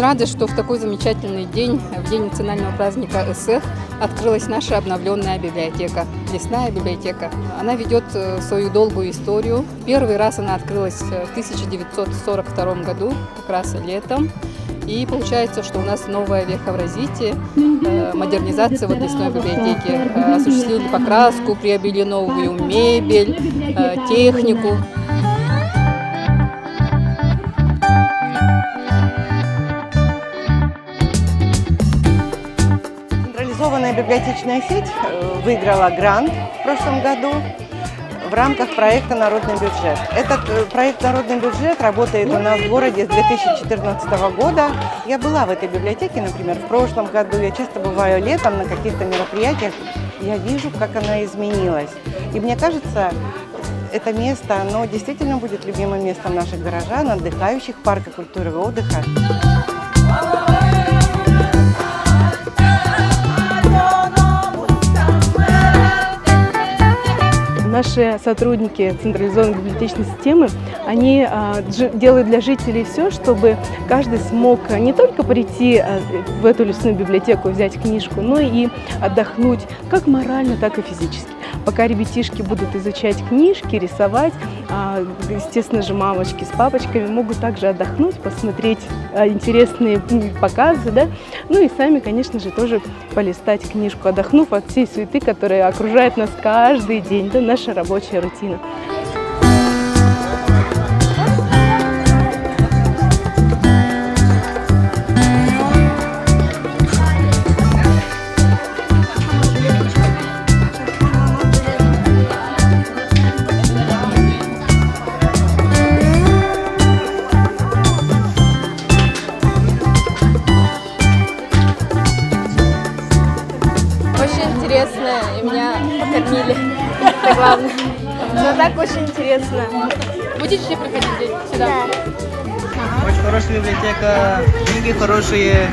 рады, что в такой замечательный день, в день национального праздника СФ, открылась наша обновленная библиотека, лесная библиотека. Она ведет свою долгую историю. Первый раз она открылась в 1942 году, как раз летом. И получается, что у нас новая веха в развитии, модернизация вот лесной библиотеки. Осуществили покраску, приобрели новую мебель, технику. Централизованная библиотечная сеть выиграла грант в прошлом году в рамках проекта «Народный бюджет». Этот проект «Народный бюджет» работает у нас в городе с 2014 года. Я была в этой библиотеке, например, в прошлом году. Я часто бываю летом на каких-то мероприятиях. Я вижу, как она изменилась. И мне кажется, это место, оно действительно будет любимым местом наших горожан, отдыхающих, парка культуры и отдыха. Наши сотрудники централизованной библиотечной системы, они делают для жителей все, чтобы каждый смог не только прийти в эту лесную библиотеку, взять книжку, но и отдохнуть как морально, так и физически. Пока ребятишки будут изучать книжки, рисовать, естественно же мамочки с папочками могут также отдохнуть, посмотреть интересные показы, да? Ну и сами, конечно же, тоже полистать книжку, отдохнув от всей суеты, которая окружает нас каждый день, да, наша рабочая рутина. Очень интересно, и меня покормили, это главное. Но так очень интересно. Будете приходить сюда? Очень хорошая библиотека, книги хорошие,